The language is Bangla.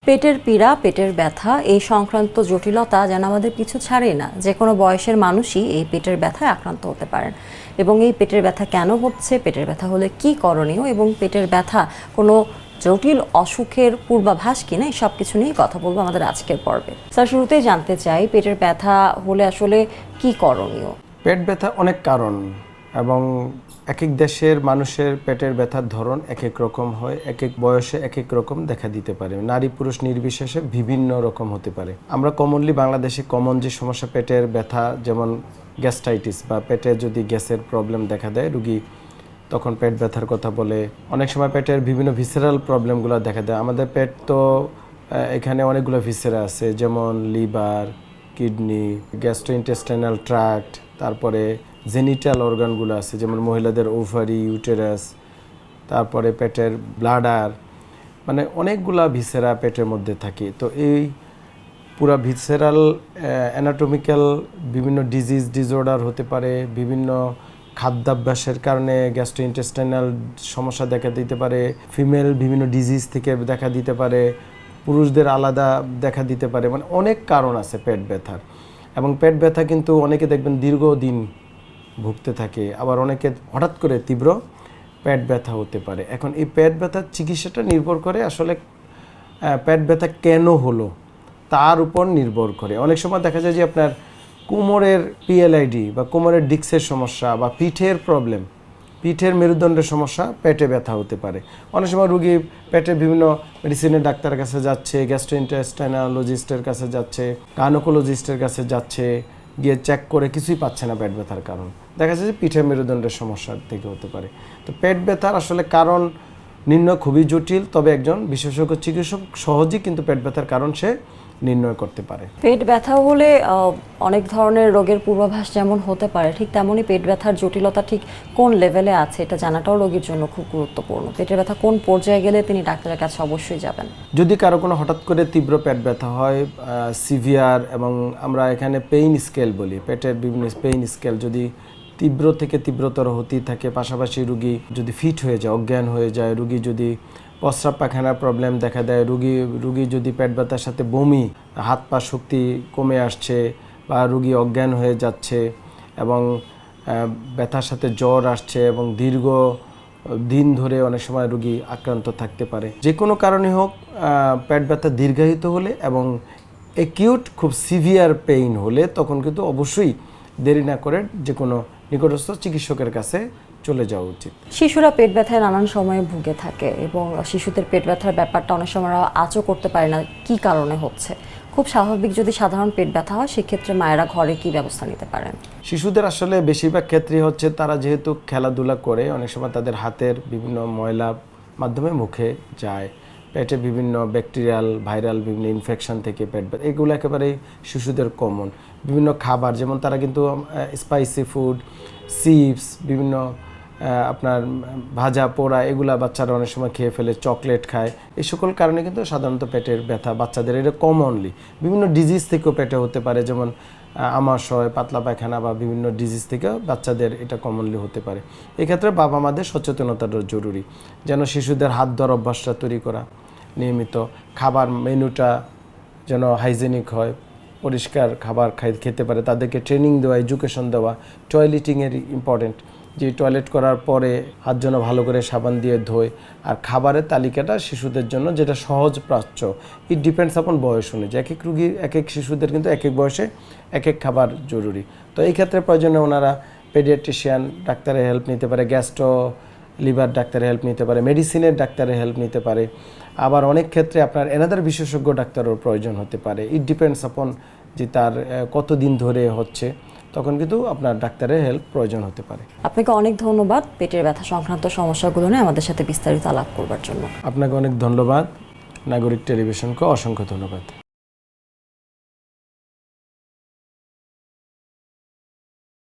পেটের পীড়া, পেটের ব্যথা এই সংক্রান্ত জটিলতা যেন আমাদের পিছু ছাড়ে না। যে কোনো বয়সের মানুষই এই পেটের ব্যথায় আক্রান্ত হতে পারেন। এবং এই পেটের ব্যথা কেন হচ্ছে, পেটের ব্যথা হলে কি করণীয়, এবং পেটের ব্যথা কোনো জটিল অসুখের পূর্বাভাস কিনা, এই সব কিছু নিয়েই কথা বলবো আমাদের আজকের পর্বে। স্যার, শুরুতেই জানতে চাই, পেটের ব্যথা হলে আসলে কি করণীয়? পেট ব্যথা অনেক কারণ, এবং এক এক দেশের মানুষের পেটের ব্যথার ধরন এক এক রকম হয়, এক এক বয়সে এক এক রকম দেখা দিতে পারে, নারী পুরুষ নির্বিশেষে বিভিন্ন রকম হতে পারে। আমরা কমনলি বাংলাদেশে কমন যে সমস্যা পেটের ব্যথা, যেমন গ্যাস্ট্রাইটিস বা পেটে যদি গ্যাসের প্রবলেম দেখা দেয় রুগী, তখন পেট ব্যথার কথা বলে। অনেক সময় পেটের বিভিন্ন ভিসেরাল প্রবলেমগুলো দেখা দেয়। আমাদের পেট তো এখানে অনেকগুলো ভিসেরা আছে, যেমন লিভার, কিডনি, গ্যাস্ট্রোইন্টেস্টাইনাল ট্র্যাক্ট, তারপরে জেনিটাল অর্গানগুলো আছে, যেমন মহিলাদের ওভারি, ইউটেরাস, তারপরে পেটের ব্লাডার, মানে অনেকগুলা ভিসেরা পেটের মধ্যে থাকে। তো এই পুরা ভিসেরাল অ্যানাটমিক্যাল বিভিন্ন ডিসঅর্ডার হতে পারে, বিভিন্ন খাদ্যাভ্যাসের কারণে গ্যাস্ট্রোইন্টেস্টাইনাল সমস্যা দেখা দিতে পারে, ফিমেল বিভিন্ন ডিজিজ থেকে দেখা দিতে পারে, পুরুষদের আলাদা দেখা দিতে পারে, মানে অনেক কারণ আছে পেট ব্যথার। এবং পেট ব্যথা কিন্তু অনেকে দেখবেন দীর্ঘদিন ভুগতে থাকে, আবার অনেকে হঠাৎ করে তীব্র পেট ব্যথা হতে পারে। এখন এই পেট ব্যথার চিকিৎসাটা নির্ভর করে আসলে পেট ব্যথা কেন হলো তার উপর নির্ভর করে। অনেক সময় দেখা যায় যে আপনার কোমরের পিএলআইডি বা কোমরের ডিস্কের সমস্যা বা পিঠের প্রবলেম, পিঠের মেরুদণ্ডের সমস্যা, পেটে ব্যথা হতে পারে। অনেক সময় রুগী পেটে বিভিন্ন মেডিসিনের ডাক্তারের কাছে যাচ্ছে, গ্যাস্ট্রোইন্টেস্টাইনোলজিস্টের কাছে যাচ্ছে, গাইনোকোলজিস্টের কাছে যাচ্ছে, গিয়ে চেক করে কিছুই পাচ্ছে না পেট ব্যথার কারণ। দেখা যাচ্ছে যে পিঠের মেরুদণ্ডের সমস্যার থেকে হতে পারে। তো পেট ব্যথার আসলে কারণ নির্ণয় খুবই জটিল, তবে একজন বিশেষজ্ঞ চিকিৎসক সহজেই কিন্তু পেট ব্যথার কারণ সে নির্ণয় করতে পারে। পেট ব্যথা হলে অনেক ধরনের রোগের পূর্বাভাস যেমন হতে পারে, ঠিক তেমনই পেট ব্যথার জটিলতা ঠিক কোন লেভেলে আছে এটা জানাটাও রোগীর জন্য খুব গুরুত্বপূর্ণ। পেটের ব্যথা কোন পর্যায়ে গেলে তিনি ডাক্তারের কাছে অবশ্যই যাবেন? যদি কারো কোনো হঠাৎ করে তীব্র পেট ব্যথা হয়, সিভিয়ার, এবং আমরা এখানে পেইন স্কেল বলি, পেটের বিভিন্ন পেইন স্কেল যদি তীব্র থেকে তীব্রতর হতেই থাকে, পাশাপাশি রুগী যদি ফিট হয়ে যায়, অজ্ঞান হয়ে যায়, রুগী যদি প্রস্রাব পায়খানার প্রবলেম দেখা দেয়, রুগী যদি পেট ব্যথার সাথে বমি, হাত পা শক্তি কমে আসছে, বা রুগী অজ্ঞান হয়ে যাচ্ছে, এবং ব্যথার সাথে জ্বর আসছে, এবং দীর্ঘ দিন ধরে অনেক সময় রুগী আক্রান্ত থাকতে পারে। যে কোনো কারণে হোক, পেট ব্যথা দীর্ঘায়িত হলে এবং অ্যাকিউট খুব সিভিয়ার পেইন হলে তখন কিন্তু অবশ্যই দেরি না করে যে কোনো নিকটস্থ চিকিৎসকের কাছে চলে যাওয়া উচিত। শিশুরা পেট ব্যথায় নানান সময়ে ভুগে থাকে, এবং শিশুদের পেট ব্যথার ব্যাপারটা অনেক সময় আঁচও করতে পারে না কি কারণে হচ্ছে। খুব স্বাভাবিক যদি সাধারণ পেট ব্যথা হয়, সেক্ষেত্রে মায়েরা ঘরে কি ব্যবস্থা নিতে পারেন? শিশুদের আসলে বেশিরভাগ ক্ষেত্রেই হচ্ছে তারা যেহেতু খেলাধুলা করে, অনেক সময় তাদের হাতের বিভিন্ন ময়লা মাধ্যমে মুখে যায়, পেটে বিভিন্ন ব্যাকটেরিয়াল, ভাইরাল বিভিন্ন ইনফেকশন থেকে পেট ব্যথা, এগুলো একেবারেই শিশুদের কমন। বিভিন্ন খাবার, যেমন তারা কিন্তু স্পাইসি ফুড, চিপস, বিভিন্ন আপনার ভাজা পোড়া, এগুলা বাচ্চারা অনেক সময় খেয়ে ফেলে, চকলেট খায়, এই সকল কারণে কিন্তু সাধারণত পেটের ব্যথা বাচ্চাদের এটা কমনলি বিভিন্ন ডিজিজ থেকেও পেটে হতে পারে, যেমন আমাশয়, পাতলা পায়খানা বা বিভিন্ন ডিজিজ থেকেও বাচ্চাদের এটা কমনলি হতে পারে। এক্ষেত্রে বাবা মাদের সচেতনতাটা জরুরি, যেন শিশুদের হাত ধোয়ার অভ্যাসটা তৈরি করা, নিয়মিত খাবার মেনুটা যেন হাইজেনিক হয়, পরিষ্কার খাবার খেতে পারে, তাদেরকে ট্রেনিং দেওয়া, এডুকেশন দেওয়া, টয়লেটিংয়ের ইম্পর্টেন্ট, যে টয়লেট করার পরে হাত যেন ভালো করে সাবান দিয়ে ধোয়। আর খাবারের তালিকাটা শিশুদের জন্য যেটা সহজ প্রাচ্য, ইট ডিপেন্ডস আপন বয়স অনুযায়ী। এক এক রুগীর, এক এক শিশুদের কিন্তু এক এক বয়সে এক এক খাবার জরুরি। তো এই ক্ষেত্রে প্রয়োজনে ওনারা পেডিয়াট্রিশিয়ান ডাক্তারের হেল্প নিতে পারে, গ্যাস্ট্রো লিভার ডাক্তারের হেল্প নিতে পারে, মেডিসিনের ডাক্তারের হেল্প নিতে পারে। আবার অনেক ক্ষেত্রে আপনার এনাদার বিশেষজ্ঞ ডাক্তারের প্রয়োজন হতে পারে। ইট ডিপেন্ডস আপন যে তার কতদিন ধরে হচ্ছে, তখন কিন্তু আপনার ডাক্তারের হেল্প প্রয়োজন হতে পারে। আপনাকে অনেক ধন্যবাদ পেটের ব্যথা সংক্রান্ত সমস্যাগুলো নিয়ে আমাদের সাথে বিস্তারিত আলাপ করবার জন্য। আপনাকে অনেক ধন্যবাদ। নাগরিক টেলিভিশনকে অসংখ্য ধন্যবাদ।